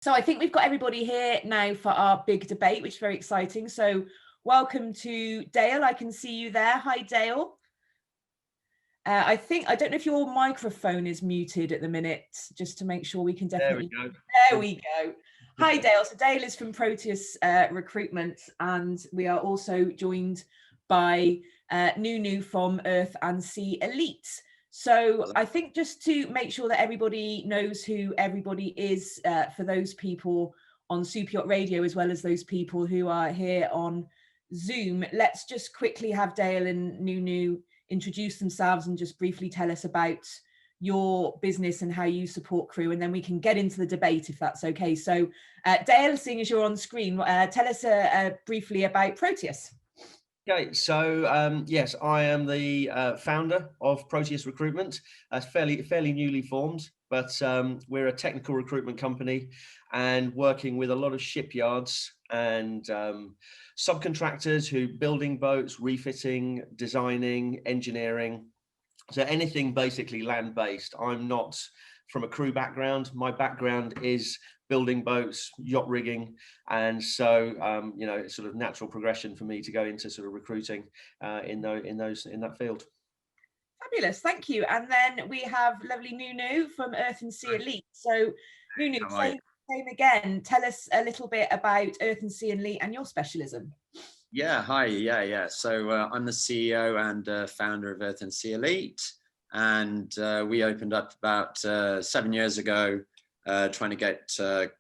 So I think we've got everybody here now for our big debate, which is very exciting. So welcome to Dale. I can see you there. Hi, Dale. I don't know if your microphone is muted at the minute, just to make sure we can definitely. There we go. Hi, Dale. So Dale is from Proteus Recruitment, and we are also joined by Nuno from Earth and Sea Elite. So I think just to make sure that everybody knows who everybody is, for those people on Super Yacht Radio, as well as those people who are here on Zoom, let's just quickly have Dale and Nuno introduce themselves and just briefly tell us about your business and how you support crew, and then we can get into the debate if that's okay. So Dale, seeing as you're on screen, tell us briefly about Proteus. Okay, so yes, I am the founder of Proteus Recruitment. Fairly newly formed, but we're a technical recruitment company and working with a lot of shipyards and subcontractors who building boats, refitting, designing, engineering. So anything basically land-based. I'm not from a crew background. My background is building boats, yacht rigging, and so you know, it's sort of natural progression for me to go into sort of recruiting in that field. Fabulous, thank you. And then we have lovely Nuno from Earth and Sea Elite. So Nuno, same again. Tell us a little bit about Earth and Sea Elite and your specialism. Yeah, hi. Yeah. So I'm the CEO and founder of Earth and Sea Elite, and we opened up about 7 years ago, trying to get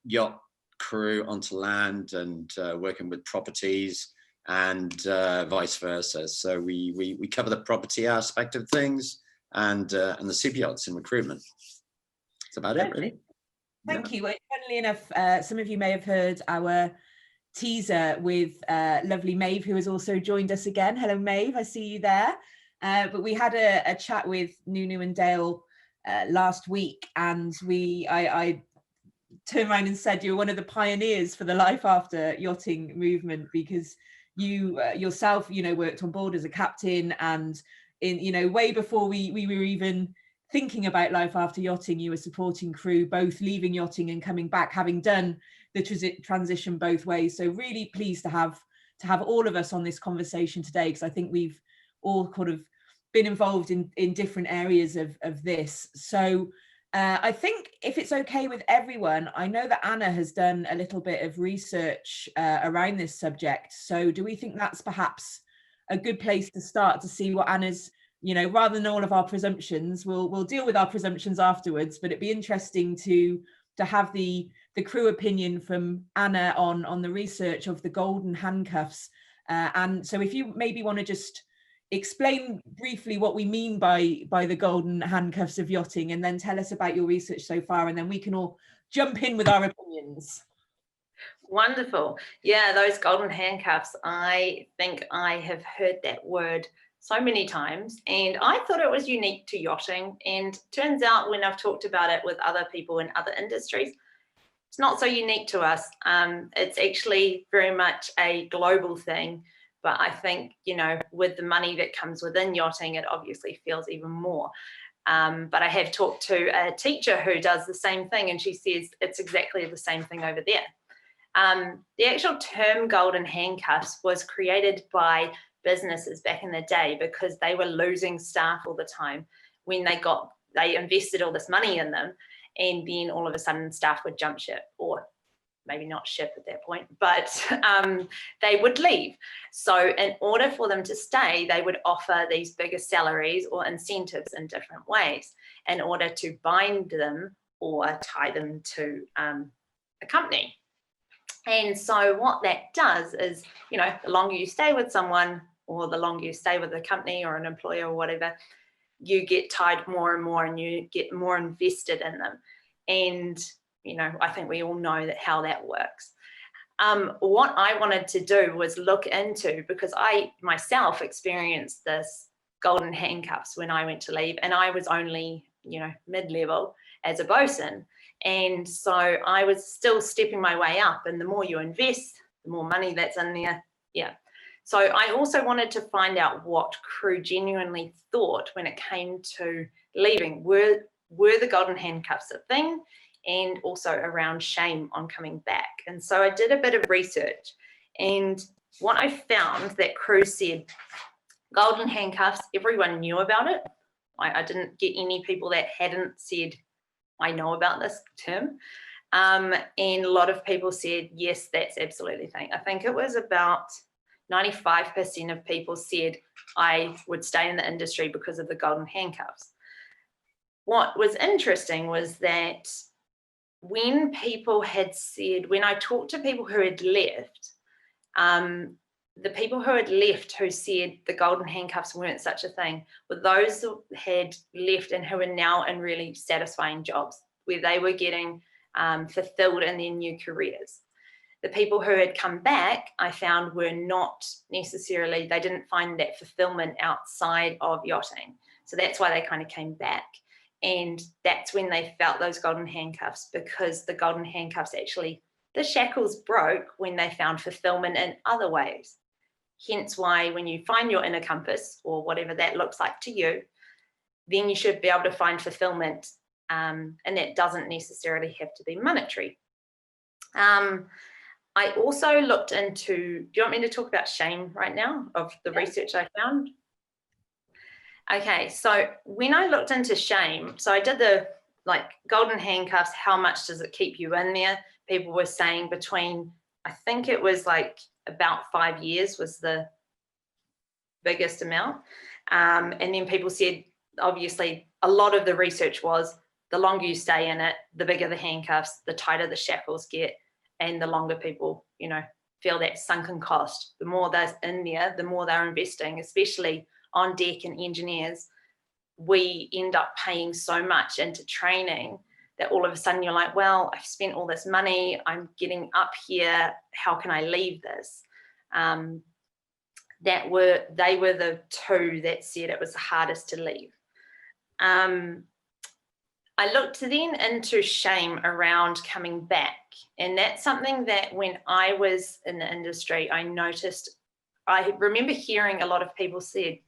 yacht crew onto land and working with properties and vice versa. So we cover the property aspect of things and the super yachts in recruitment. That's about it, really. Thank you. Well, funnily enough, some of you may have heard our teaser with lovely Maeve, who has also joined us again. Hello, Maeve, I see you there. But we had a chat with Nuno and Dale last week, and I turned around and said you were one of the pioneers for the Life After Yachting movement, because you yourself, you know, worked on board as a captain, and in, you know, way before we were even thinking about Life After Yachting, you were supporting crew both leaving yachting and coming back, having done the transition both ways. So really pleased to have all of us on this conversation today, because I think we've all kind of been involved in different areas of this. So I think if it's okay with everyone, I know that Anna has done a little bit of research around this subject. So do we think that's perhaps a good place to start, to see what Anna's, you know, rather than all of our presumptions, we'll deal with our presumptions afterwards, but it'd be interesting to have the crew opinion from Anna on the research of the golden handcuffs. And so if you maybe want to just explain briefly what we mean by the golden handcuffs of yachting, and then tell us about your research so far, and then we can all jump in with our opinions. Wonderful. Yeah, those golden handcuffs, I think I have heard that word so many times, and I thought it was unique to yachting, and turns out when I've talked about it with other people in other industries, it's not so unique to us. It's actually very much a global thing, but I think, you know, with the money that comes within yachting, it obviously feels even more. But I have talked to a teacher who does the same thing, and she says it's exactly the same thing over there. The actual term golden handcuffs was created by businesses back in the day because they were losing staff all the time when they invested all this money in them, and then all of a sudden staff would jump ship, or maybe not ship at that point, but they would leave. So in order for them to stay, they would offer these bigger salaries or incentives in different ways in order to bind them or tie them to a company. And so what that does is, you know, the longer you stay with someone, or the longer you stay with a company or an employer or whatever, you get tied more and more, and you get more invested in them. And, you know, I think we all know how that works. What I wanted to do was look into, because I myself experienced this golden handcuffs when I went to leave, and I was only, you know, mid-level as a bosun. And so I was still stepping my way up, and the more you invest, the more money that's in there. Yeah. So I also wanted to find out what crew genuinely thought when it came to leaving. Were the golden handcuffs a thing? and also around shame on coming back. And so I did a bit of research, and what I found that crew said, golden handcuffs, everyone knew about it. I didn't get any people that hadn't said, I know about this term. And a lot of people said, yes, that's absolutely the thing. I think it was about 95% of people said, I would stay in the industry because of the golden handcuffs. What was interesting was that when people had said, when I talked to people who had left, the people who had left who said the golden handcuffs weren't such a thing were those who had left and who are now in really satisfying jobs where they were getting fulfilled in their new careers. The people who had come back, I found, were not necessarily, they didn't find that fulfillment outside of yachting. So that's why they kind of came back. And that's when they felt those golden handcuffs, because the golden handcuffs actually, the shackles broke when they found fulfillment in other ways. Hence why when you find your inner compass, or whatever that looks like to you, then you should be able to find fulfillment. And that doesn't necessarily have to be monetary. I also looked into, do you want me to talk about shame right now, of the research I found? Okay, so when I looked into shame, so I did the golden handcuffs, how much does it keep you in there? People were saying between, I think it was about 5 years was the biggest amount. And then people said, obviously, a lot of the research was the longer you stay in it, the bigger the handcuffs, the tighter the shackles get, and the longer people, feel that sunken cost. The more they're in there, the more they're investing, especially on deck and engineers. We end up paying so much into training that all of a sudden you're like, well, I've spent all this money, I'm getting up here, how can I leave this? They were the two that said it was the hardest to leave. I looked then into shame around coming back. And that's something that when I was in the industry, I noticed. I remember hearing a lot of people said,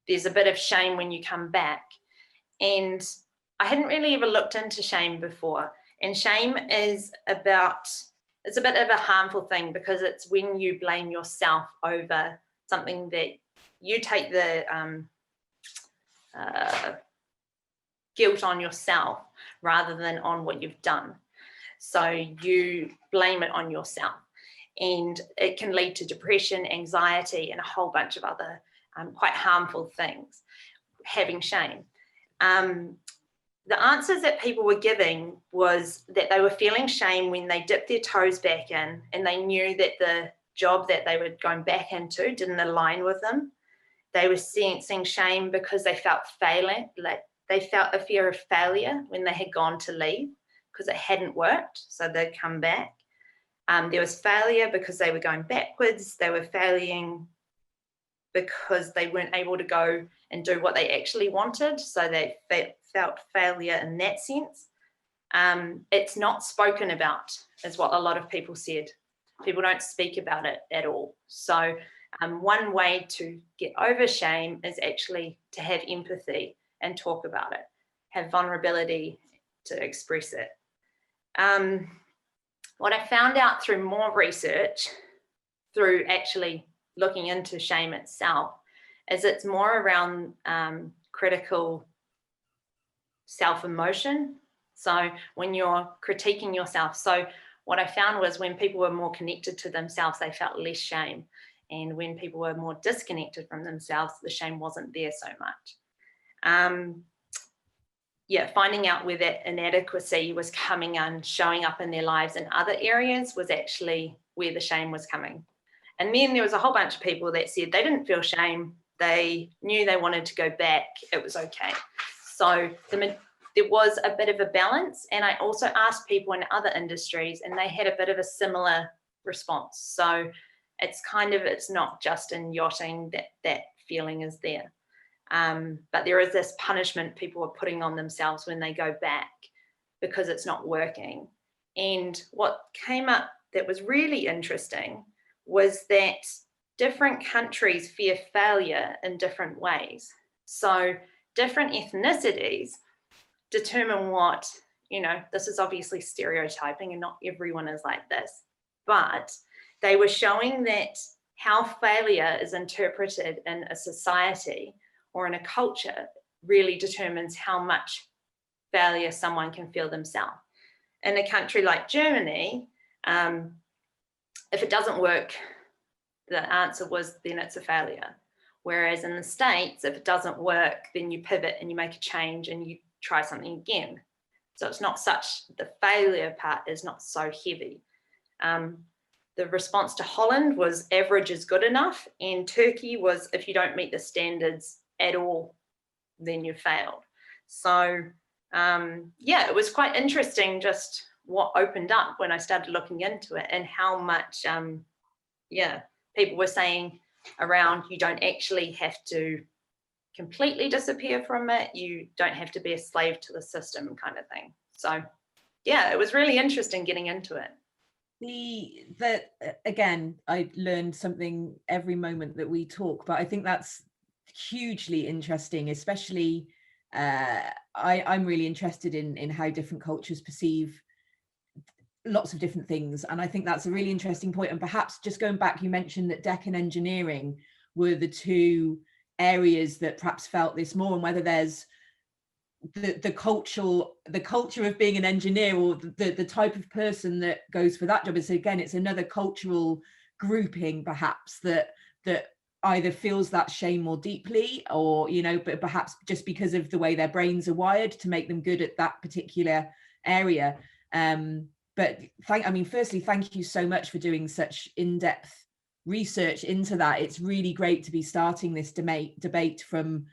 there's a bit of shame when you come back. And I hadn't really ever looked into shame before. And shame is it's a bit of a harmful thing, because it's when you blame yourself over something that you take the guilt on yourself rather than on what you've done. So you blame it on yourself, and it can lead to depression, anxiety, and a whole bunch of other quite harmful things, having shame. The answers that people were giving was that they were feeling shame when they dipped their toes back in and they knew that the job that they were going back into didn't align with them. They were sensing shame because they felt failing, they felt a fear of failure when they had gone to leave because it hadn't worked, so they'd come back. There was failure because they were going backwards. They were failing because they weren't able to go and do what they actually wanted, so they felt failure in that sense. It's not spoken about, is what a lot of people said. People don't speak about it at all. So one way to get over shame is actually to have empathy and talk about it, have vulnerability to express it. What I found out through more research, through actually looking into shame itself, is it's more around critical self-emotion. So when you're critiquing yourself, so what I found was when people were more connected to themselves, they felt less shame. And when people were more disconnected from themselves, the shame wasn't there so much. Finding out where that inadequacy was coming and showing up in their lives in other areas was actually where the shame was coming. And then there was a whole bunch of people that said they didn't feel shame. They knew they wanted to go back. It was okay. So there was a bit of a balance. And I also asked people in other industries, and they had a bit of a similar response. So it's not just in yachting that feeling is there. But there is this punishment people are putting on themselves when they go back because it's not working. And what came up that was really interesting was that different countries fear failure in different ways. So different ethnicities determine what you know, this is obviously stereotyping and not everyone is like this, but they were showing that how failure is interpreted in a society or in a culture really determines how much failure someone can feel themselves. In a country like Germany, if it doesn't work, the answer was then it's a failure. Whereas in the States, if it doesn't work, then you pivot and you make a change and you try something again. So it's not such, the failure part is not so heavy. The response to Holland was average is good enough, and Turkey was if you don't meet the standards at all, then you failed. So yeah, it was quite interesting just what opened up when I started looking into it, and how much yeah, people were saying around you don't actually have to completely disappear from it, you don't have to be a slave to the system kind of thing. So yeah, it was really interesting getting into it. Again, I learned something every moment that we talk, but I think that's hugely interesting, especially I'm really interested in how different cultures perceive lots of different things, and I think that's a really interesting point. And perhaps just going back, you mentioned that deck and engineering were the two areas that perhaps felt this more, and whether there's the culture of being an engineer, or the type of person that goes for that job. Is again, it's another cultural grouping perhaps that either feels that shame more deeply, or, you know, but perhaps just because of the way their brains are wired to make them good at that particular area. But firstly, thank you so much for doing such in-depth research into that. It's really great to be starting this debate from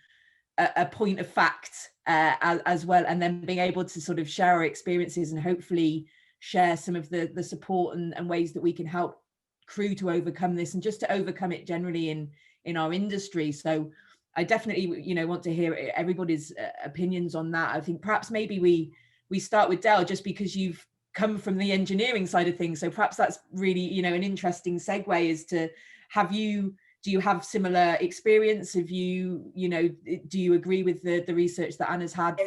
a point of fact as well, and then being able to sort of share our experiences and hopefully share some of the support and ways that we can help crew to overcome this, and just to overcome it generally in our industry. So I definitely, you know, want to hear everybody's opinions on that. I think perhaps maybe we start with Del, just because you've come from the engineering side of things, so perhaps that's really, you know, an interesting segue is to do you have similar experience? Have you know, do you agree with the research that Anna's had?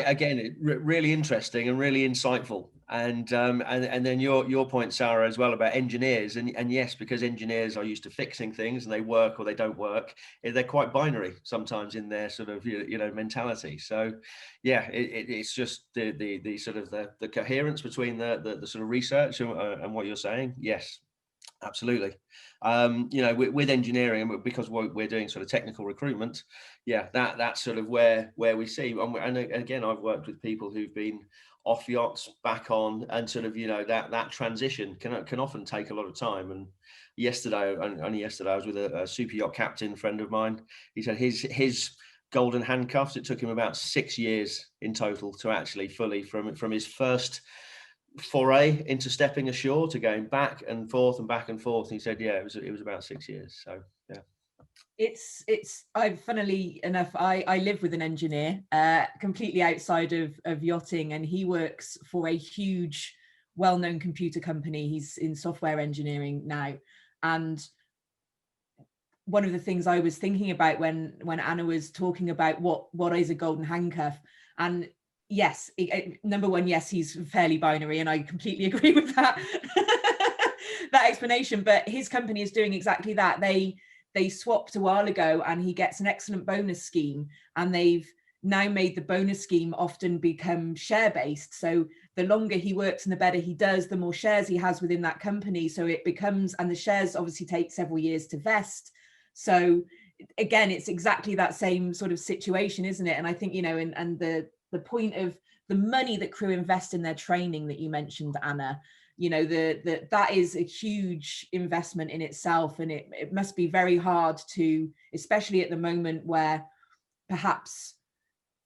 Again, really interesting and really insightful. And then your point, Sarah, as well about engineers. And yes, because engineers are used to fixing things and they work or they don't work, they're quite binary sometimes in their sort of, you know, mentality. So yeah, it's just the sort of the coherence between the sort of research and what you're saying. Yes. Absolutely. You know, with engineering, because we're doing sort of technical recruitment, yeah, that's sort of where we see. And again, I've worked with people who've been off yachts, back on, and sort of, you know, that transition can often take a lot of time. And only yesterday, I was with a super yacht captain friend of mine. He said his golden handcuffs, it took him about 6 years in total to actually fully from his first foray into stepping ashore to going back and forth and back and forth. And he said, yeah, it was about 6 years. So yeah. Funnily enough, I live with an engineer completely outside of yachting, and he works for a huge well-known computer company. He's in software engineering now. And one of the things I was thinking about when Anna was talking about what is a golden handcuff, and yes, number one, yes, he's fairly binary, and I completely agree with that that explanation. But his company is doing exactly that. They swapped a while ago, and he gets an excellent bonus scheme, and they've now made the bonus scheme often become share based. So the longer he works and the better he does, the more shares he has within that company. So it becomes, and the shares obviously take several years to vest. So again, it's exactly that same sort of situation, isn't it? And I think, you know, and the point of the money that crew invest in their training that you mentioned, Anna, you know, that is a huge investment in itself. And it must be very hard to, especially at the moment where perhaps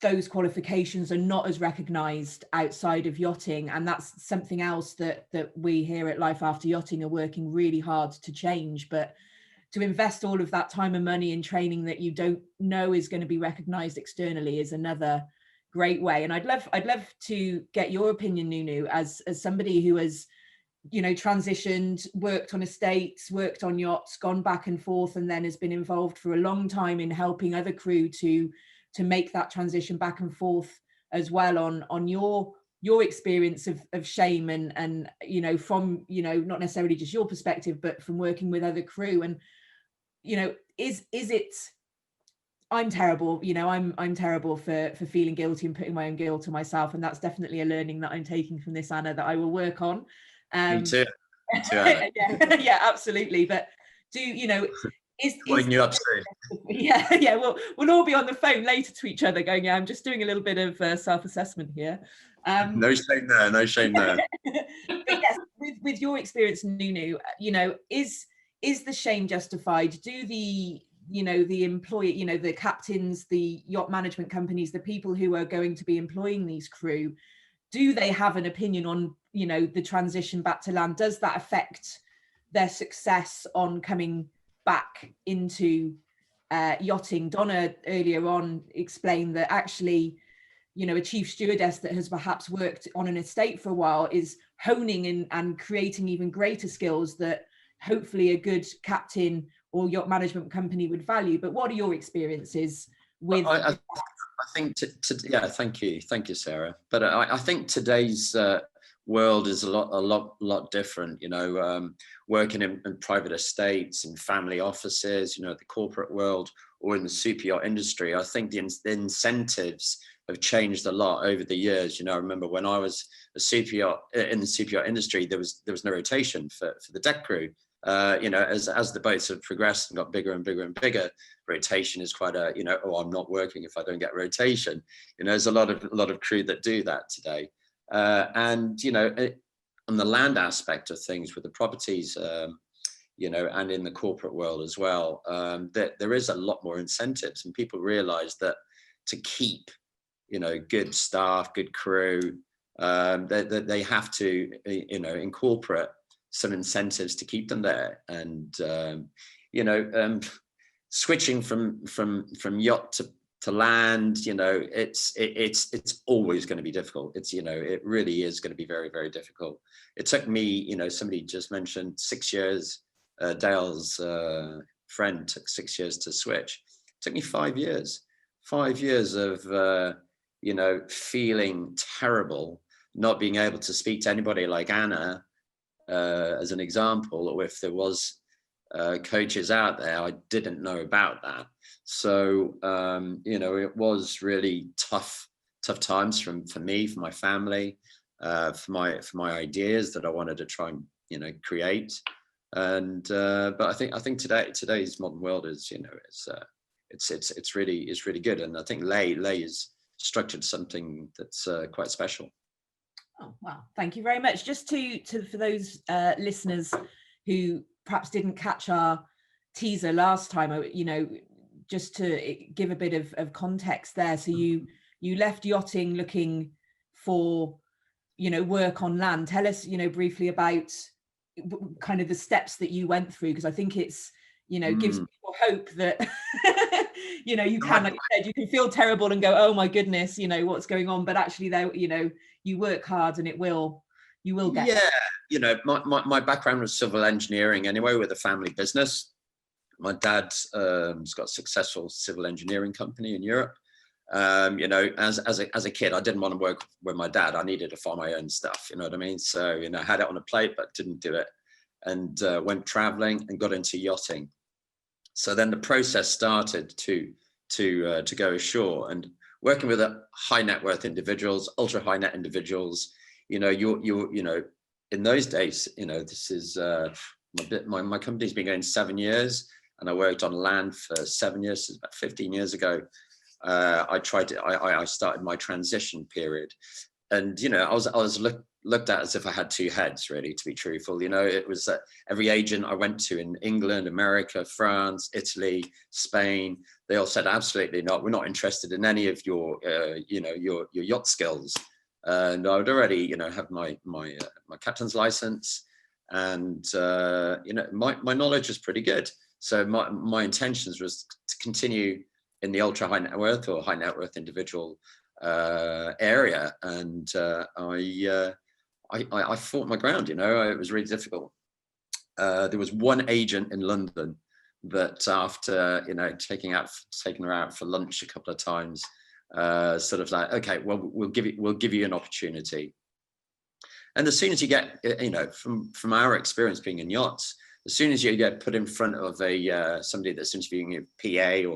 those qualifications are not as recognized outside of yachting. And that's something else that we here at Life After Yachting are working really hard to change. But to invest all of that time and money in training that you don't know is going to be recognized externally is another great way. And I'd love to get your opinion, Nuno, as somebody who has, you know, transitioned, worked on estates, worked on yachts, gone back and forth, and then has been involved for a long time in helping other crew to make that transition back and forth as well on your your experience of shame and you know, from, you know, not necessarily just your perspective, but from working with other crew. And, you know, is it, I'm terrible, you know, I'm terrible for feeling guilty and putting my own guilt on myself, and that's definitely a learning that I'm taking from this, Anna, that I will work on. Me too. Me too, Anna. Yeah, absolutely. But do you know, is you up soon. Yeah, we'll all be on the phone later to each other going, yeah, I'm just doing a little bit of self-assessment here. No shame there, no shame there. But yes, with your experience, Nuno, you know, is the shame justified? Do the, you know, the employee, you know, the captains, the yacht management companies, the people who are going to be employing these crew, do they have an opinion on, you know, the transition back to land? Does that affect their success on coming back into yachting? Donna earlier on explained that actually, you know, a chief stewardess that has perhaps worked on an estate for a while is honing and creating even greater skills that hopefully a good captain or yacht management company would value. But what are your experiences with? I think, yeah, thank you, Sarah. But I think today's world is a lot different. You know, working in private estates, in family offices, you know, the corporate world, or in the super yacht industry. I think the incentives have changed a lot over the years. You know, I remember when I was a super yacht in the super yacht industry, there was no rotation for the deck crew. You know, as the boats have progressed and got bigger and bigger and bigger, rotation is quite a, you know, oh, I'm not working if I don't get rotation. You know, there's a lot of crew that do that today. And, you know, on the land aspect of things with the properties, you know, and in the corporate world as well, that there is a lot more incentives, and people realize that to keep, you know, good staff, good crew, they have to, you know, incorporate some incentives to keep them there. And you know, switching from yacht to land, you know, it's always going to be difficult. It's, you know, it really is going to be very, very difficult. It took me, you know, somebody just mentioned 6 years. Dale's friend took 6 years to switch. It took me 5 years. 5 years of you know, feeling terrible, not being able to speak to anybody like Anna, as an example, or if there was coaches out there, I didn't know about that. So you know, it was really tough times for me, for my family, for my ideas that I wanted to try and, you know, create. And but I think today's modern world is, you know, it's really good. And I think Lay has structured something that's quite special. Oh, wow. Thank you very much. Just for those listeners who perhaps didn't catch our teaser last time, you know, just to give a bit of context there. So you left yachting looking for, you know, work on land. Tell us, you know, briefly about kind of the steps that you went through, because I think it's, you know, gives people hope that you know, you can, like you said, you can feel terrible and go, oh my goodness, you know, what's going on, but actually there, you know, you work hard and you will get. Yeah, you know, my background was civil engineering anyway, with a family business. My dad's got a successful civil engineering company in Europe. You know, as a kid, I didn't want to work with my dad. I needed to find my own stuff, you know what I mean? So, you know, I had it on a plate, but didn't do it. And went traveling and got into yachting. So then the process started to go ashore, and working with high net worth individuals, ultra high net individuals. You know, you know, in those days, you know, this is my company's been going 7 years, and I worked on land for 7 years. So about 15 years ago, I started my transition period, and you know, I was looked at as if I had two heads, really, to be truthful. You know, it was every agent I went to in England, America, France, Italy, Spain, they all said, absolutely not. We're not interested in any of your, you know, your yacht skills. And I would already, you know, have my captain's license, and you know, my knowledge was pretty good. So my intentions was to continue in the ultra high net worth or high net worth individual area, and I fought my ground. You know, it was really difficult. There was one agent in London that, after, you know, taking her out for lunch a couple of times, sort of like, okay, well, we'll give you an opportunity. And as soon as you get, you know, from our experience being in yachts, as soon as you get put in front of somebody that's interviewing a PA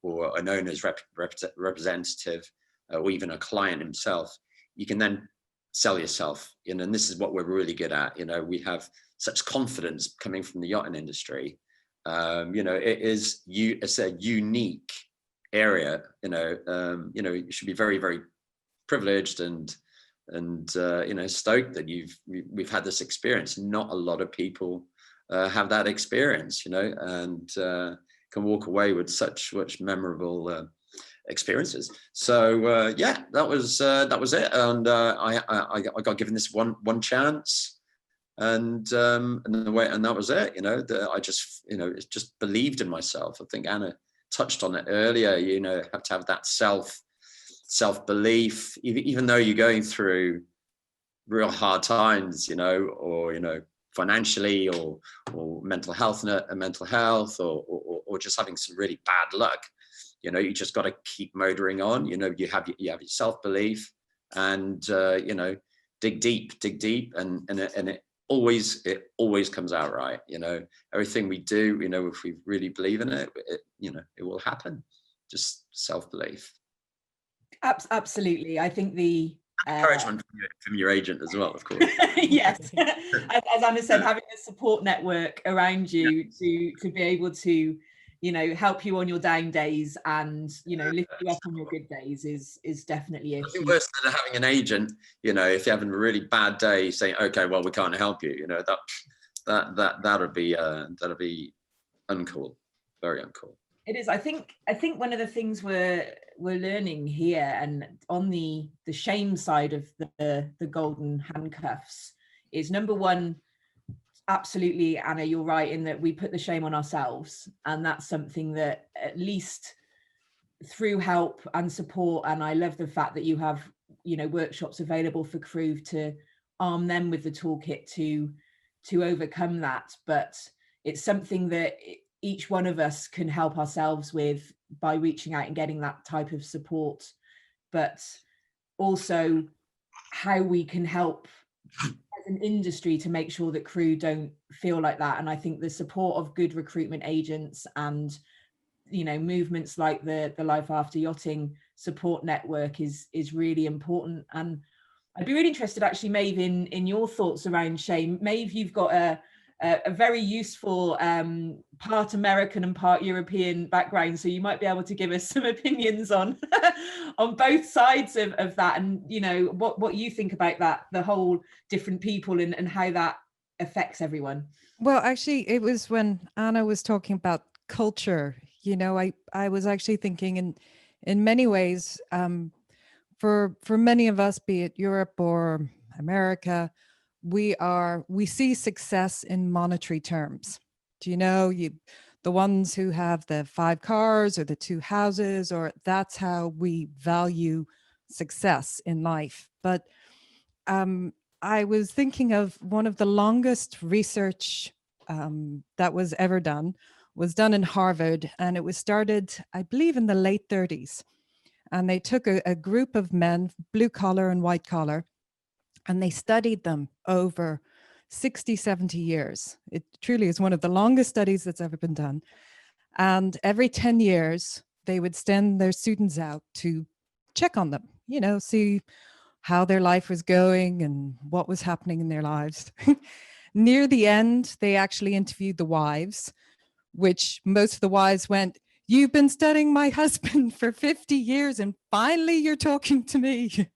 or an owner's representative, or even a client himself, you can then sell yourself. You know, and this is what we're really good at. You know, we have such confidence coming from the yachting industry. You know, it's a unique area. You know, you should be very, very privileged and you know, stoked that we've had this experience. Not a lot of people have that experience, you know, and can walk away with such memorable experiences. So yeah, that was it, and I got given this one chance, and that was it. You know, I just, you know, just believed in myself. I think Anna touched on it earlier. You know, have to have that self-belief, even though you're going through real hard times, you know, or, you know, financially or mental health or just having some really bad luck. You know, you just got to keep motoring on. You know, you have your self-belief, and you know, dig deep, and it always comes out right. You know, everything we do, you know, if we really believe in it, you know, it will happen. Just self-belief. Absolutely. I think the encouragement from your agent as well, of course. Yes, as Anna said, having a support network around you to be able to, you know, help you on your down days and, you know, lift you up on your good days is definitely a huge... worse than having an agent. You know, if you're having a really bad day, saying, okay, well, we can't help you. You know, that'd be uncool, very uncool. It is. I think one of the things we're learning here, and on the shame side of the golden handcuffs, is number one, absolutely, Anna, you're right in that we put the shame on ourselves, and that's something that at least through help and support, and I love the fact that you have, you know, workshops available for crew to arm them with the toolkit to overcome that. But it's something that each one of us can help ourselves with by reaching out and getting that type of support, but also how we can help as an industry to make sure that crew don't feel like that. And I think the support of good recruitment agents and, you know, movements like the Life After Yachting support network is really important. And I'd be really interested, actually, Maeve, in your thoughts around shame. Maeve, you've got a very useful part American and part European background, so you might be able to give us some opinions on on both sides of that, and, you know, what you think about that, the whole different people and how that affects everyone. Well, actually, it was when Anna was talking about culture, you know, I was actually thinking in many ways, for many of us, be it Europe or America, we see success in monetary terms. Do you know, the ones who have the 5 cars or the 2 houses, or that's how we value success in life. But I was thinking of one of the longest research that was ever done was done in Harvard, and it was started, I believe, in the late 30s. And they took a group of men, blue collar and white collar, and they studied them over 60, 70 years. It truly is one of the longest studies that's ever been done. And every 10 years, they would send their students out to check on them, you know, see how their life was going and what was happening in their lives. Near the end, they actually interviewed the wives, which most of the wives went, "You've been studying my husband for 50 years and finally you're talking to me."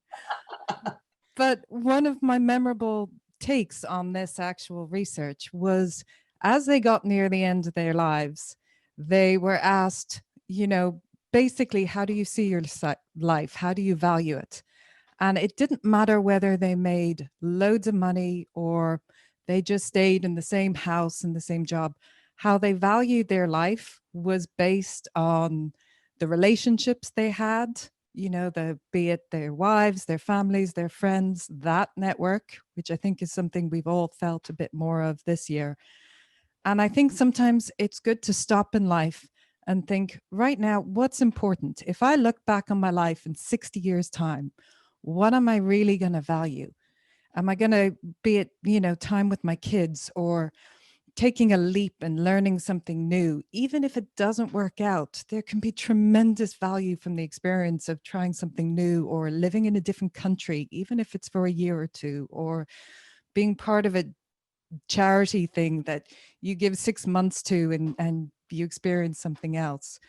But one of my memorable takes on this actual research was, as they got near the end of their lives, they were asked, you know, basically, how do you see your life? How do you value it? And it didn't matter whether they made loads of money or they just stayed in the same house and the same job. How they valued their life was based on the relationships they had, you know, be it their wives, their families, their friends, that network, which I think is something we've all felt a bit more of this year. And I think sometimes it's good to stop in life and think right now, what's important? If I look back on my life in 60 years' time, what am I really going to value? Am I going to be it, time with my kids, or taking a leap and learning something new? Even if it doesn't work out, there can be tremendous value from the experience of trying something new, or living in a different country, even if it's for a year or two, or being part of a charity thing that you give 6 months to, and you experience something else.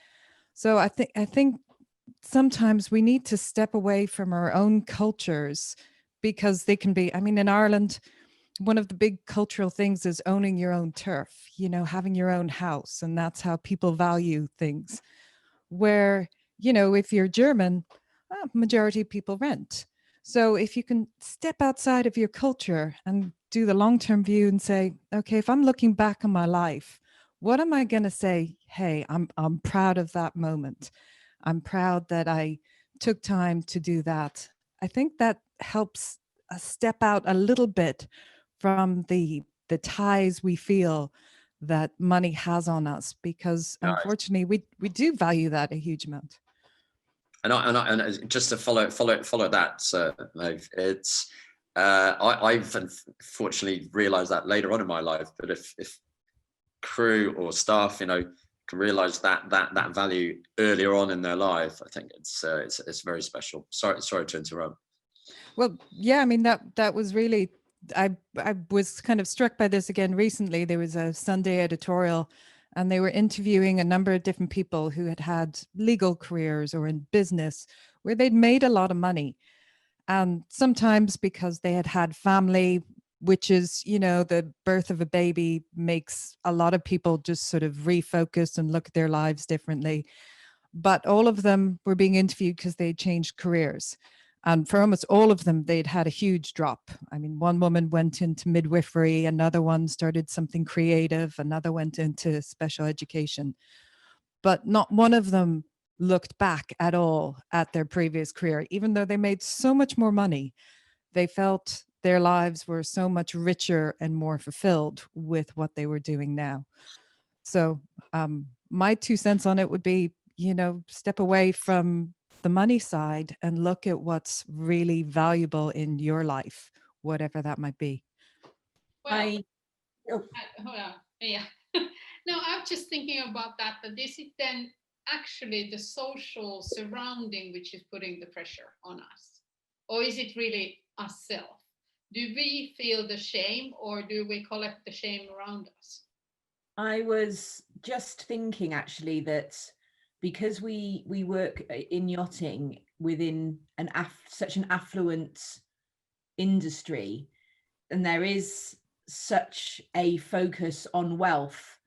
So I think sometimes we need to step away from our own cultures, because they can be, in Ireland, one of the big cultural things is owning your own turf, having your own house. And that's how people value things. Where, if you're German, majority of people rent. So if you can step outside of your culture and do the long-term view and say, okay, if I'm looking back on my life, what am I going to say? Hey, I'm proud of that moment. I'm proud that I took time to do that. I think that helps us step out a little bit from the ties we feel that money has on us, because unfortunately we do value that a huge amount. And just to follow that, it's I've unfortunately realized that later on in my life. But if crew or staff, can realize that value earlier on in their life, I think it's very special. Sorry to interrupt. Well, yeah, that was really, I was kind of struck by this again recently. There was a Sunday editorial, and they were interviewing a number of different people who had legal careers or in business where they'd made a lot of money. And sometimes because they had family, which is, the birth of a baby makes a lot of people just sort of refocus and look at their lives differently. But all of them were being interviewed because they changed careers. And for almost all of them, they'd had a huge drop. One woman went into midwifery, another one started something creative, another went into special education. But not one of them looked back at all at their previous career. Even though they made so much more money, they felt their lives were so much richer and more fulfilled with what they were doing now. So my 2 cents on it would be, step away from the money side and look at what's really valuable in your life, whatever that might be. Well, hold on. Yeah. No, I'm just thinking about that this is then actually the social surrounding which is putting the pressure on us, or is it really ourselves? Do we feel the shame, or do we collect the shame around us? I was just thinking actually that because we work in yachting within such an affluent industry, and there is such a focus on wealth,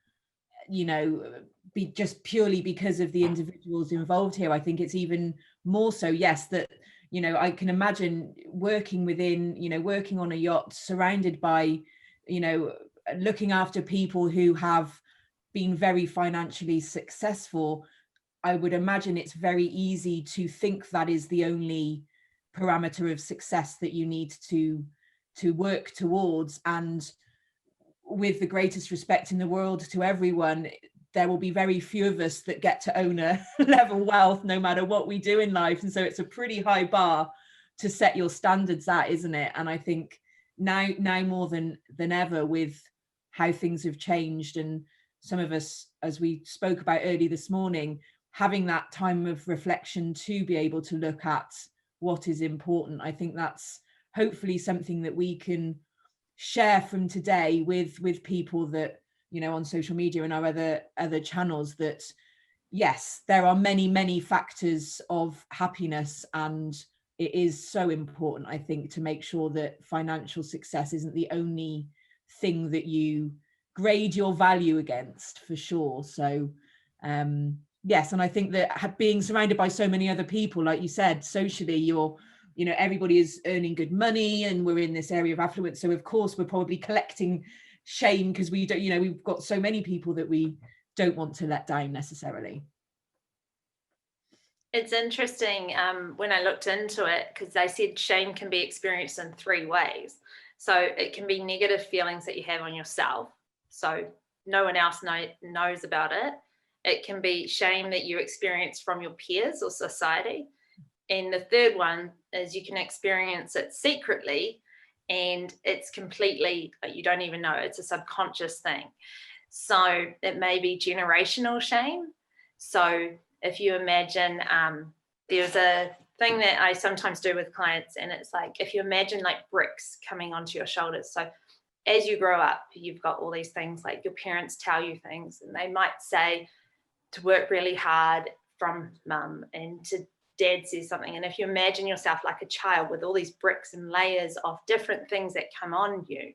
just purely because of the individuals involved here. I think it's even more so, yes, that I can imagine working on a yacht, surrounded by looking after people who have been very financially successful. I would imagine it's very easy to think that is the only parameter of success that you need to work towards. And with the greatest respect in the world to everyone, there will be very few of us that get to own a level wealth, no matter what we do in life. And so it's a pretty high bar to set your standards at, isn't it? And I think now more than ever, with how things have changed, and some of us, as we spoke about early this morning, having that time of reflection to be able to look at what is important. I think that's hopefully something that we can share from today with people that, on social media and our other channels, that yes, there are many factors of happiness, and it is so important, I think, to make sure that financial success isn't the only thing that you grade your value against, for sure. So yes, and I think that being surrounded by so many other people, like you said, socially, everybody is earning good money, and we're in this area of affluence. So of course we're probably collecting shame because we don't, we've got so many people that we don't want to let down necessarily. It's interesting when I looked into it, because they said shame can be experienced in 3 ways. So it can be negative feelings that you have on yourself, so no one else knows about it. It can be shame that you experience from your peers or society. And the third one is you can experience it secretly, and it's completely, you don't even know, it's a subconscious thing. So it may be generational shame. So if you imagine, there's a thing that I sometimes do with clients, and it's like, if you imagine like bricks coming onto your shoulders. So as you grow up, you've got all these things, like your parents tell you things, and they might say to work really hard from mum, and to dad says something. And if you imagine yourself like a child with all these bricks and layers of different things that come on you,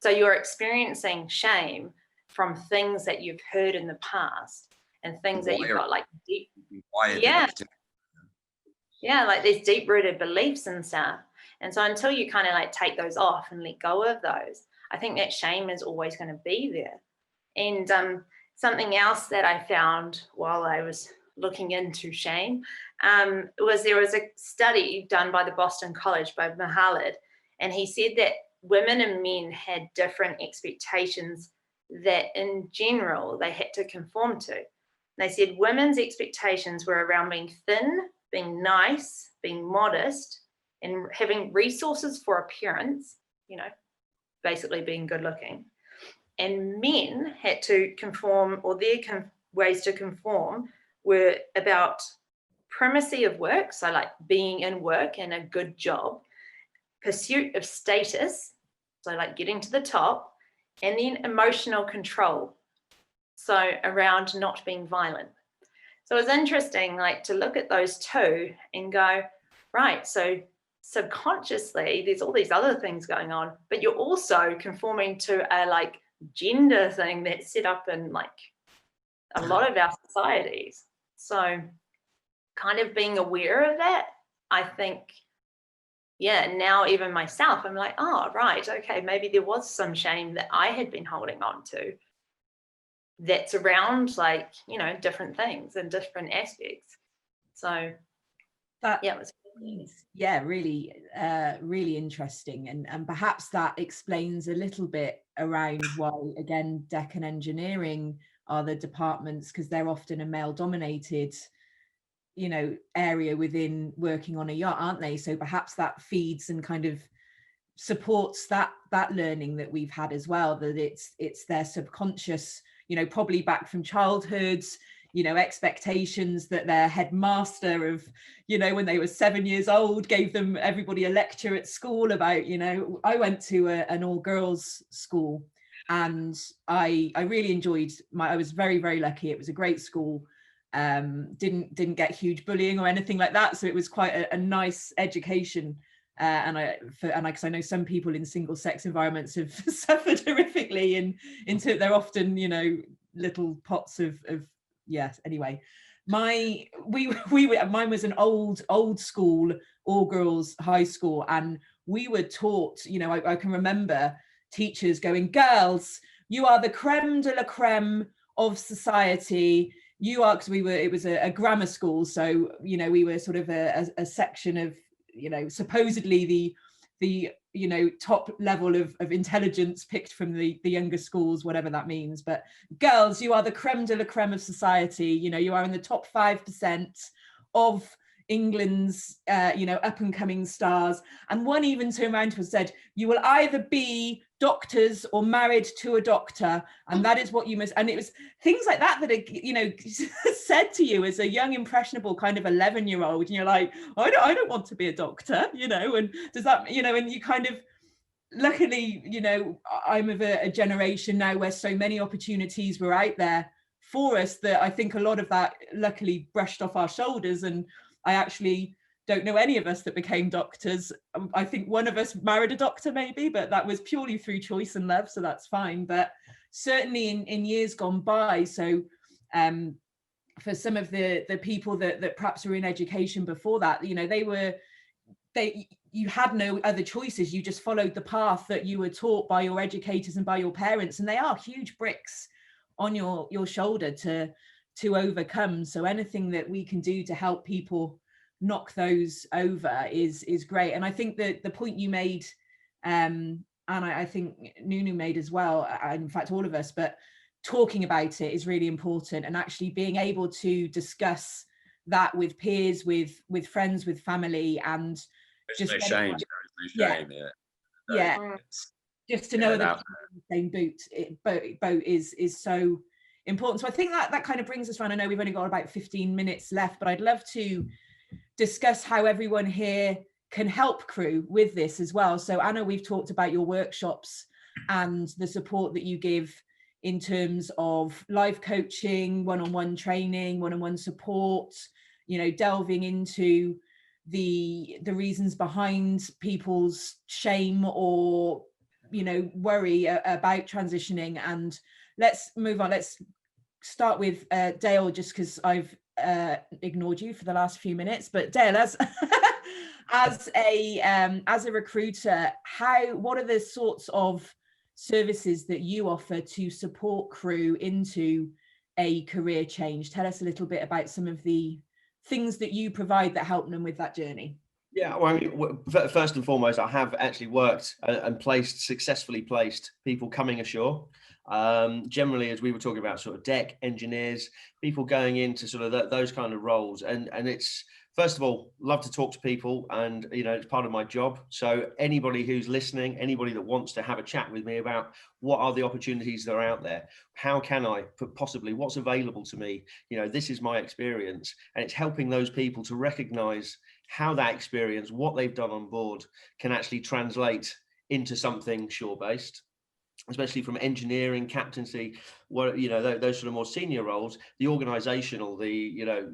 so you're experiencing shame from things that you've heard in the past and things that you've got like deep, like there's deep rooted beliefs and stuff. And so until you kind of like take those off and let go of those, I think that shame is always going to be there. And something else that I found while I was looking into shame was there was a study done by the Boston College by Mahalad, and he said that women and men had different expectations that in general they had to conform to. They said women's expectations were around being thin, being nice, being modest, and having resources for appearance, you know, basically being good looking. And men had to conform, or their ways to conform were about primacy of work, so like being in work and a good job, pursuit of status, so like getting to the top, and then emotional control, so around not being violent. So it's interesting, like, to look at those two and go, right, so subconsciously there's all these other things going on, but you're also conforming to a like gender thing that's set up in like a lot of our societies. So kind of being aware of that, I think, yeah, now even myself, I'm like, oh, right, okay, maybe there was some shame that I had been holding on to that's around, like, you know, different things and different aspects. So that, yeah, it was really really interesting, and perhaps that explains a little bit around why, again, Deck and Engineering are the departments, because they're often a male dominated, you know, area within working on a yacht, aren't they? So perhaps that feeds and kind of supports that learning that we've had as well, that it's their subconscious, you know, probably back from childhoods, you know, expectations that their headmaster of, you know, when they were 7 years old, gave them, everybody, a lecture at school about, you know, I went to an all girls school, and I really enjoyed I was very, very lucky. It was a great school. Didn't get huge bullying or anything like that, so it was quite a nice education. Because I know some people in single sex environments have suffered horrifically, and into they're often, you know, little pots of yes. Anyway, mine was an old school all girls high school, and we were taught, you know, I can remember teachers going, girls, you are the creme de la creme of society. You are, because it was a grammar school, so, you know, we were sort of a section of, you know, supposedly the you know, top level of intelligence picked from the younger schools, whatever that means. But girls, you are the creme de la creme of society. You know, you are in the top 5% of England's you know, up and coming stars. And one even turned around to us and said, you will either be doctors or married to a doctor, and that is what you must. And it was things like that are, you know, said to you as a young impressionable kind of 11-year-old, and you're like, I don't want to be a doctor, you know. And does that, you know, and you kind of, luckily, you know, I'm of a generation now where so many opportunities were out there for us that I think a lot of that luckily brushed off our shoulders. And I actually don't know any of us that became doctors. I think one of us married a doctor maybe, but that was purely through choice and love, so that's fine. But certainly in years gone by, so for some of the people that perhaps were in education before that, you know, you had no other choices. You just followed the path that you were taught by your educators and by your parents, and they are huge bricks on your shoulder to overcome. So anything that we can do to help people knock those over is great. And I think that the point you made, and I think Nuno made as well, in fact all of us, but talking about it is really important, and actually being able to discuss that with peers, with friends, with family, and there's no shame. There is no shame. Yeah. Just to know that in the same boat is so important. So I think that kind of brings us around. I know we've only got about 15 minutes left, but I'd love to discuss how everyone here can help crew with this as well. So Anna, we've talked about your workshops and the support that you give in terms of life coaching, one-on-one training, one-on-one support, you know, delving into the reasons behind people's shame or, you know, worry about transitioning. And let's move on. Let's start with Dale, just because I've ignored you for the last few minutes. But Dale, as a recruiter, what are the sorts of services that you offer to support crew into a career change? Tell us a little bit about some of the things that you provide that help them with that journey. Yeah, well, I mean, first and foremost, I have actually worked and successfully placed people coming ashore. Generally, as we were talking about, sort of deck engineers, people going into sort of those kind of roles, and it's, first of all, love to talk to people, and you know, it's part of my job. So anybody who's listening, anybody that wants to have a chat with me about what are the opportunities that are out there, how can I possibly, what's available to me, you know, this is my experience, and it's helping those people to recognize how that experience, what they've done on board, can actually translate into something shore-based, especially from engineering, captaincy, what, you know, those sort of more senior roles, the organizational, the, you know,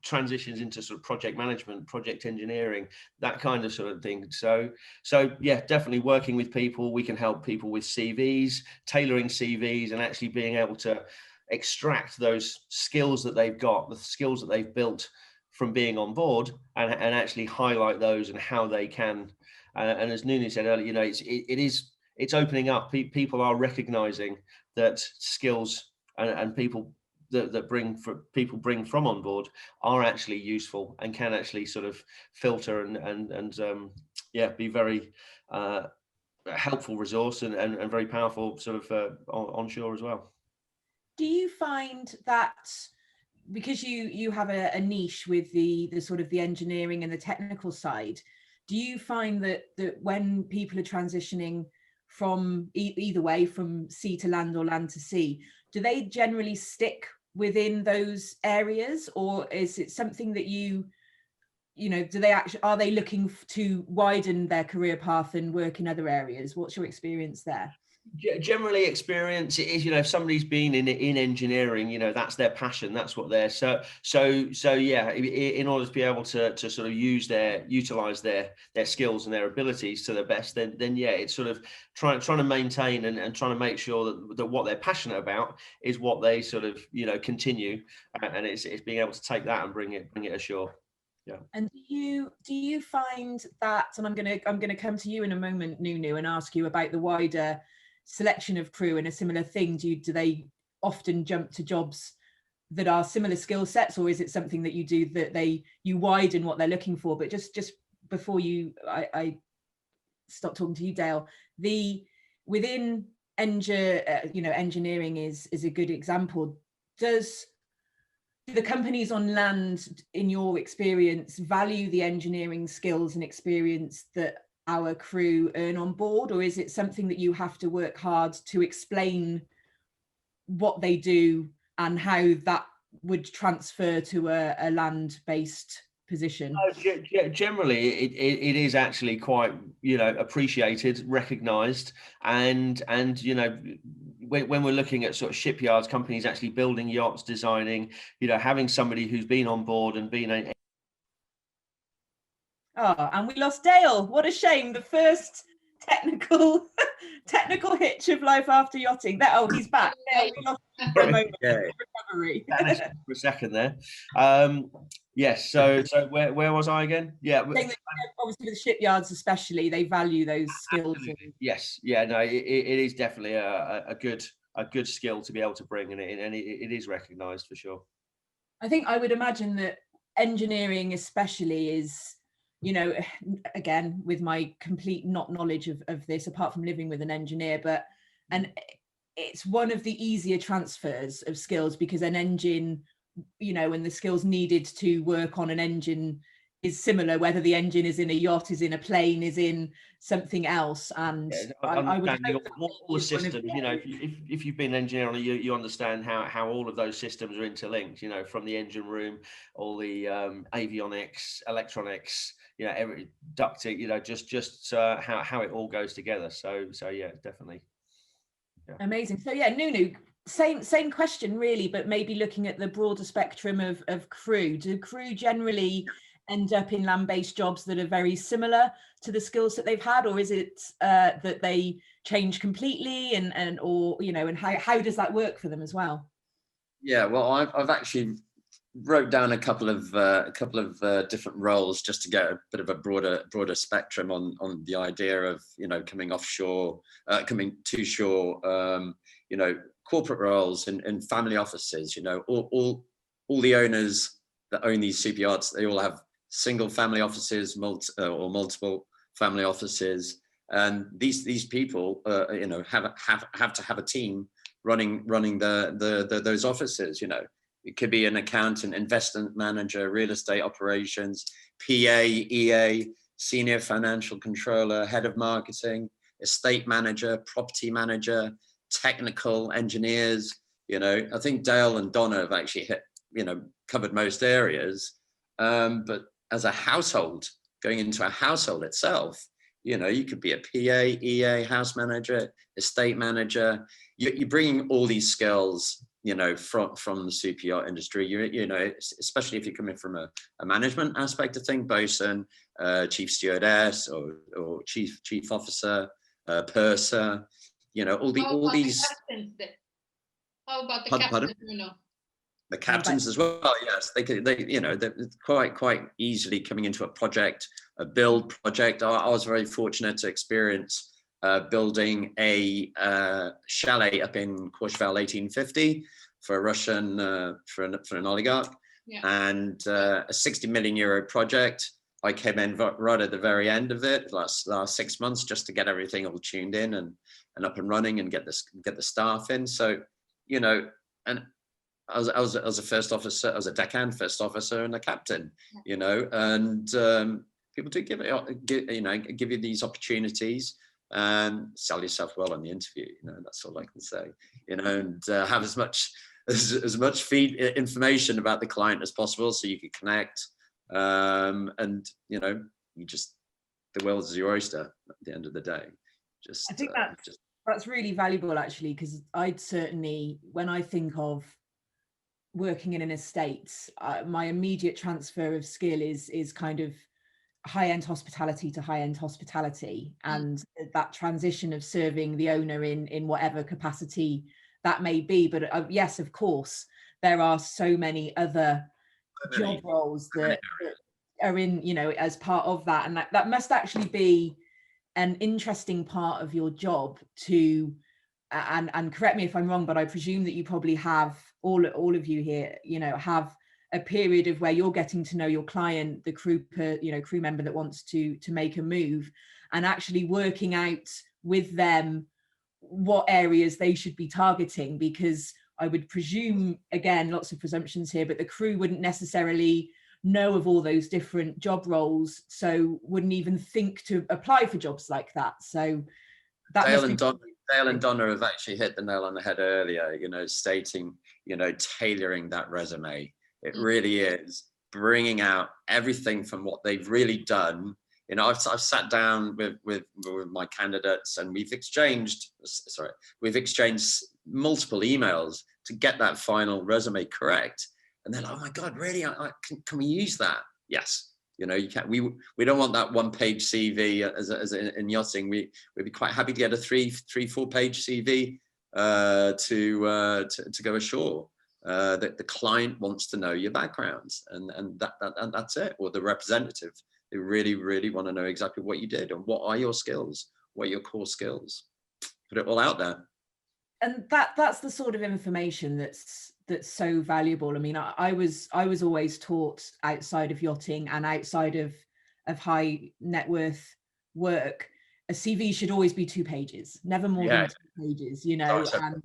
transitions into sort of project management, project engineering, that kind of sort of thing. So yeah, definitely working with people. We can help people with CVs, tailoring CVs, and actually being able to extract those skills that they've got, the skills that they've built from being on board, and actually highlight those and how they can. And as Nuno said earlier, you know, it's opening up. People are recognizing that skills and people that people bring from on board are actually useful and can actually sort of filter and be very helpful resource and very powerful sort of onshore as well. Do you find that, because you have a niche with the sort of the engineering and the technical side, do you find that when people are transitioning from either way, from sea to land or land to sea, do they generally stick within those areas, or is it something that you know, are they looking to widen their career path and work in other areas? What's your experience there? Generally, experience is, you know, if somebody's been in engineering, you know, that's their passion, that's what they're so yeah, in order to be able to sort of utilize their skills and their abilities to their best, then yeah, it's sort of trying to maintain and trying to make sure that what they're passionate about is what they sort of, you know, continue, and it's being able to take that and bring it ashore. Yeah. And do you find that, and I'm gonna come to you in a moment, Nuno, and ask you about the wider selection of crew and a similar thing. Do they often jump to jobs that are similar skill sets, or is it something that you do that you widen what they're looking for? But just before I stop talking to you, Dale, within engineering is a good example. Do the companies on land, in your experience, value the engineering skills and experience that our crew earn on board, or is it something that you have to work hard to explain what they do and how that would transfer to a land-based position? Generally, it is actually quite, you know, appreciated, recognised, and you know, when we're looking at sort of shipyards, companies actually building yachts, designing, you know, having somebody who's been on board and been Oh, and we lost Dale. What a shame. The first technical hitch of Life After Yachting. He's back. Dale, we lost him for a moment. Recovery. For a second there. Yes. So where was I again? Yeah. Obviously, with the shipyards, especially, they value those skills. Yes. Yeah. No. It is definitely a good skill to be able to bring, and it is recognised for sure. I think I would imagine that engineering, especially, is, you know, again, with my complete not knowledge of this, apart from living with an engineer, and it's one of the easier transfers of skills, because an engine, you know, and the skills needed to work on an engine is similar, whether the engine is in a yacht, is in a plane, is in something else. And I would hope all the systems, you know, if you've been an engineer on you understand how all of those systems are interlinked, you know, from the engine room, all the avionics, electronics, you know, every ducting, you know, just how it all goes together. So yeah, definitely. Yeah. Amazing. So yeah, Nuno, same question really, but maybe looking at the broader spectrum of crew. Do crew generally end up in land-based jobs that are very similar to the skills that they've had, or is it that they change completely, and or, you know, and how does that work for them as well? Yeah, well, I've actually wrote down a couple of different roles just to get a bit of a broader spectrum on the idea of, you know, coming offshore, coming to shore, you know, corporate roles and family offices. You know, all the owners that own these super yachts, they all have single family offices, or multiple family offices, and these people, you know, have to have a team running those offices. You know, it could be an accountant, investment manager, real estate operations, PA, EA, senior financial controller, head of marketing, estate manager, property manager, technical engineers. You know, I think Dale and Donna have actually covered most areas, but as a household, going into a household itself, you know, you could be a PA, EA, house manager, estate manager. You're bringing all these skills, you know, from the super yacht industry. You know, especially if you're coming from a management aspect of things, bosun, chief stewardess, or chief officer, purser. You know, all these. How about the captains? You know? The captains as well, yes, they you know, they're quite easily coming into a build project. I was very fortunate to experience building a chalet up in Courchevel 1850 for a Russian for an oligarch, yeah. And a 60 million euro project. I came in right at the very end of it, last 6 months, just to get everything all tuned in and up and running and get the staff in. So, you know, and I was a first officer, I was a deckhand, first officer, and a captain, you know, and people do give you these opportunities and sell yourself well on the interview. You know, that's all I can say. You know, and have as much feed information about the client as possible, so you can connect. And you know, the world is your oyster at the end of the day. I think that's really valuable, actually, because I'd certainly, when I think of working in an estate, my immediate transfer of skill is kind of high-end hospitality to high-end hospitality, and that transition of serving the owner in whatever capacity that may be. But yes, of course, there are so many other job roles that are in, you know, as part of that, and that must actually be an interesting part of your job to, and correct me if I'm wrong, but I presume that you probably have, all of you here, you know, have a period of where you're getting to know your client, the crew member that wants to make a move, and actually working out with them what areas they should be targeting, because I would presume, again, lots of presumptions here, but the crew wouldn't necessarily know of all those different job roles, so wouldn't even think to apply for jobs like that. So that Dale and Donna have actually hit the nail on the head earlier, you know, stating, you know, tailoring that resume. It really is bringing out everything from what they've really done. You know, I've sat down with my candidates, and we've exchanged multiple emails to get that final resume correct. And they're like, oh my God, really? Can we use that? Yes. You know, you can. We don't want that 1-page CV as in yachting. We'd be quite happy to get a 3-4 page CV to go ashore. The client wants to know your background, and that's it. Or the representative, they really want to know exactly what you did and what are your skills, what are your core skills. Put it all out there. And that's the sort of information that's so valuable. I mean, I was always taught outside of yachting and outside of high net worth work, a CV should always be 2 pages, never more than 2 pages, you know. And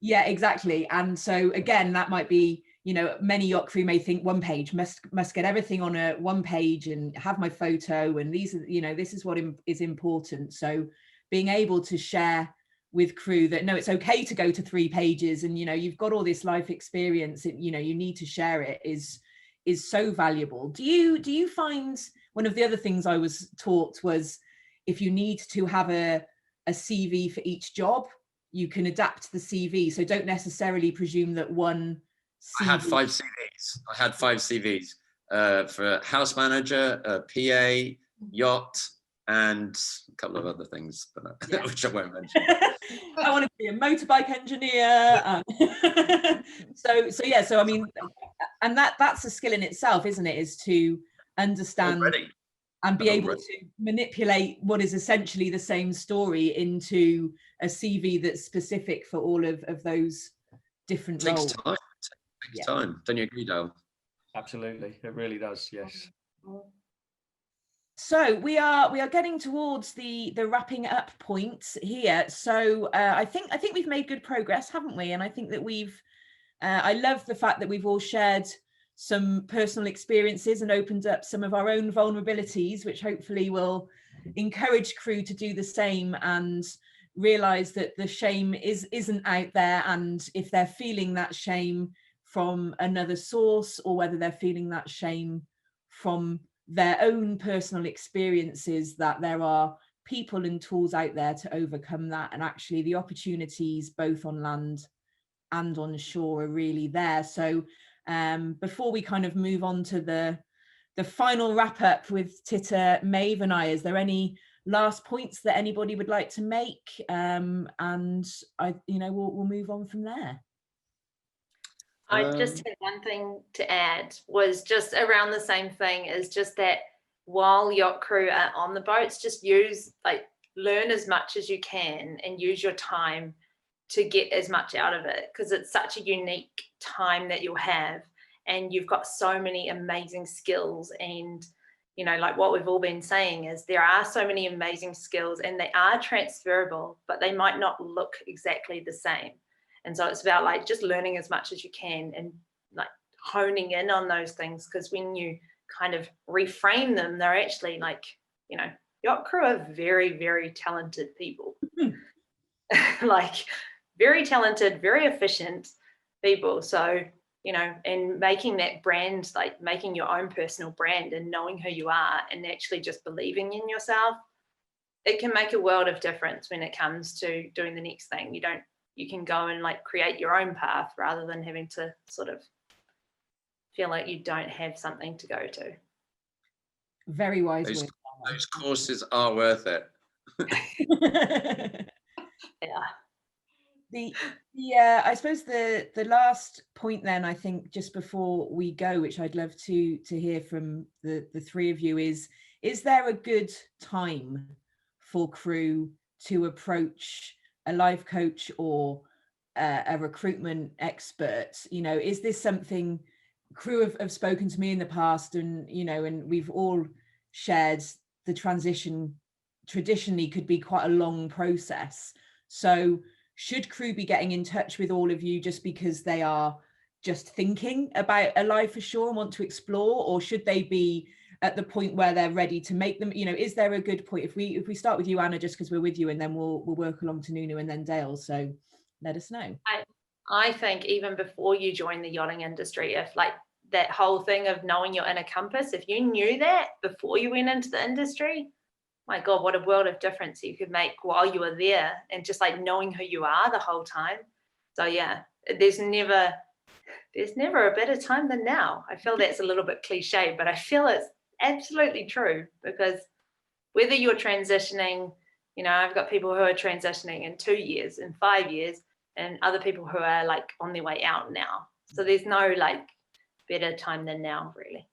yeah, exactly. And so again, that might be, you know, many yacht crew may think 1 page, must get everything on a 1 page and have my photo, and these are, you know, this is what is important. So being able to share with crew that no, it's okay to go to 3 pages, and you know, you've got all this life experience, you know, you need to share it, is so valuable. Do you find, one of the other things I was taught was, if you need to have a CV for each job, you can adapt the CV, so don't necessarily presume that one CV... I had 5 CVs for a house manager, a PA, yacht, and a couple of other things, but which I won't mention. I want to be a motorbike engineer. So I mean, and that's a skill in itself, isn't it? Is to understand and be able to manipulate what is essentially the same story into a CV that's specific for all of those different roles. Time. It takes time. Don't you agree, Dale? Absolutely, it really does. Yes. So we are getting towards the wrapping up point here. So I think we've made good progress, haven't we? And I think that we've I love the fact that we've all shared some personal experiences and opened up some of our own vulnerabilities, which hopefully will encourage crew to do the same and realize that the shame isn't out there. And if they're feeling that shame from another source, or whether they're feeling that shame from their own personal experiences, that there are people and tools out there to overcome that. And actually the opportunities both on land and on shore are really there. So before we kind of move on to the final wrap up with Titta, Maeve and I, is there any last points that anybody would like to make? And we'll move on from there. I just had one thing to add, was just around the same thing, is just that while yacht crew are on the boats, just learn as much as you can and use your time to get as much out of it, because it's such a unique time that you'll have, and you've got so many amazing skills. And you know, like what we've all been saying, is there are so many amazing skills and they are transferable, but they might not look exactly the same. And so it's about like just learning as much as you can and like honing in on those things, because when you kind of reframe them, they're actually like, you know, yacht crew are very, very talented people. Like very talented, very efficient people. So, you know, and making that brand, like making your own personal brand and knowing who you are and actually just believing in yourself, it can make a world of difference when it comes to doing the next thing. You can go and like create your own path rather than having to sort of feel like you don't have something to go to. Very wise. Those courses are worth it. Yeah. I suppose the last point then, I think, just before we go, which I'd love to hear from the 3 of you, is there a good time for crew to approach a life coach or a recruitment expert? You know, is this something crew have spoken to me in the past, and you know, and we've all shared the transition traditionally could be quite a long process. So should crew be getting in touch with all of you just because they are just thinking about a life ashore and want to explore, or should they be at the point where they're ready to make them? You know, is there a good point? If we start with you, Anna, just because we're with you, and then we'll work along to Nuno and then Dale. So let us know. I think even before you join the yachting industry, if like that whole thing of knowing your inner compass, if you knew that before you went into the industry, my God, what a world of difference you could make while you were there, and just like knowing who you are the whole time. So yeah, there's never a better time than now. I feel that's a little bit cliche, but I feel it's absolutely true, because whether you're transitioning, you know, I've got people who are transitioning in 2 years, in 5 years, and other people who are like on their way out now. So there's no like better time than now, really.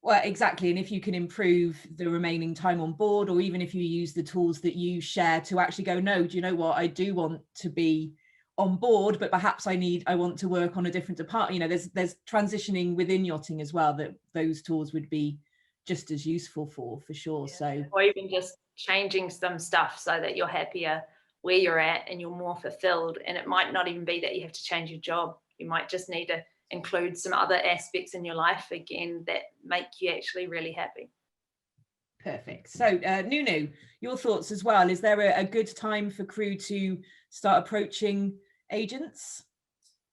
Well, exactly. And if you can improve the remaining time on board, or even if you use the tools that you share to actually go, no, do you know what, I do want to be on board, but perhaps I want to work on a different department. You know, there's transitioning within yachting as well, that those tools would be just as useful for sure. Yeah. So, or even just changing some stuff so that you're happier where you're at and you're more fulfilled. And it might not even be that you have to change your job. You might just need to include some other aspects in your life again that make you actually really happy. Perfect. So Nuno, your thoughts as well. Is there a good time for crew to start approaching agents?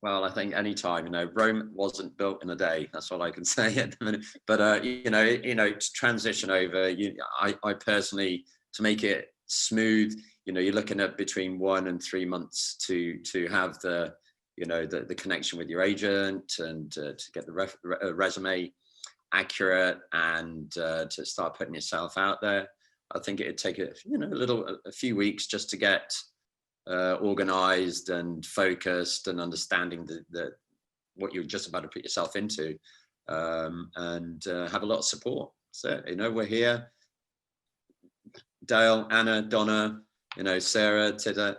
Well, I think any time, you know, Rome wasn't built in a day. That's all I can say at the minute. But you know, to transition over, I personally, to make it smooth, you know, you're looking at between 1 and 3 months to have the, you know, the connection with your agent and to get the resume accurate and to start putting yourself out there. I think it'd take a few weeks just to get organized and focused and understanding the what you're just about to put yourself into, and have a lot of support. So, you know, we're here. Dale, Anna, Donna, you know, Sarrah, Titta,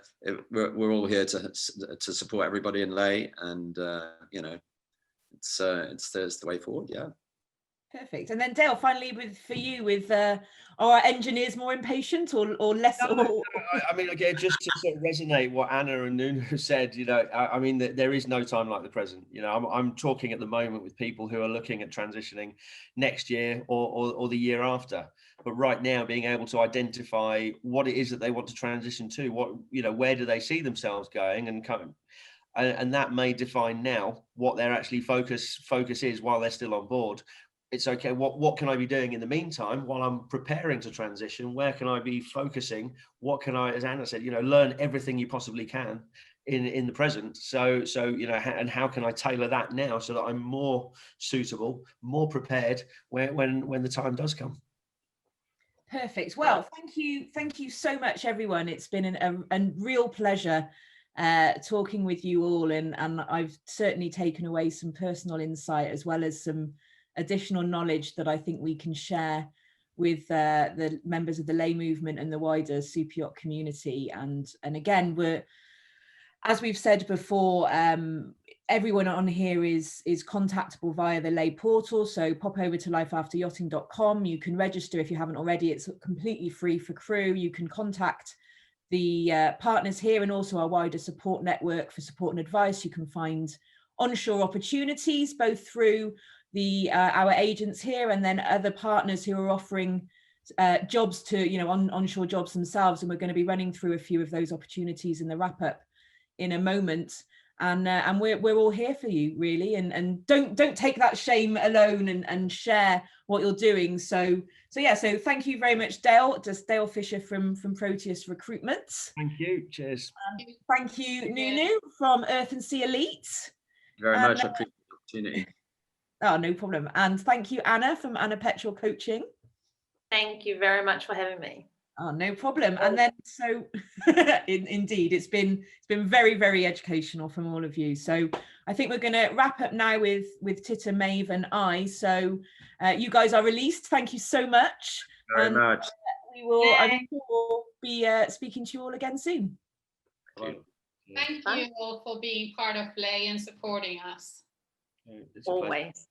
we're all here to support everybody in lay, and you know, it's the way forward. Yeah. Perfect. And then Dale, finally, for you, are engineers more impatient or less? No, I mean, again, just to sort of resonate what Anna and Nuno said, you know, I mean, there is no time like the present. You know, I'm talking at the moment with people who are looking at transitioning next year or the year after. But right now, being able to identify what it is that they want to transition to, what, you know, where do they see themselves going, and that may define now what their actually focus is while they're still on board. It's okay. What can I be doing in the meantime while I'm preparing to transition? Where can I be focusing? What can I, as Anna said, you know, learn everything you possibly can in the present. So you know, and how can I tailor that now so that I'm more suitable, more prepared when the time does come. Perfect. Well, thank you so much, everyone. It's been a real pleasure talking with you all, and I've certainly taken away some personal insight as well as some additional knowledge that I think we can share with the members of the lay movement and the wider super yacht community. And again, as we've said before, everyone on here is contactable via the lay portal. So pop over to lifeafteryachting.com. You can register if you haven't already. It's completely free for crew. You can contact the partners here and also our wider support network for support and advice. You can find onshore opportunities both through our agents here and then other partners who are offering jobs to, you know, onshore jobs themselves. And we're going to be running through a few of those opportunities in the wrap up in a moment. And we're all here for you, really. And don't take that shame alone and share what you're doing. So thank you very much, Dale. Just Dale Fisher from Proteus Recruitment. Thank you. Cheers. Thank you, Nuno from Earth and Sea Elite. Very much. I appreciate the opportunity. Oh, no problem. And thank you, Anna from Anna Petchell Coaching. Thank you very much for having me. Oh, no problem. And then so indeed, it's been very, very educational from all of you. So I think we're going to wrap up now with Titta, Maeve and I. So you guys are released. Thank you so much. Very much. We will, I'm sure we'll be speaking to you all again soon. Thank you. Thank you all for being part of lay and supporting us. It's a pleasure. Always.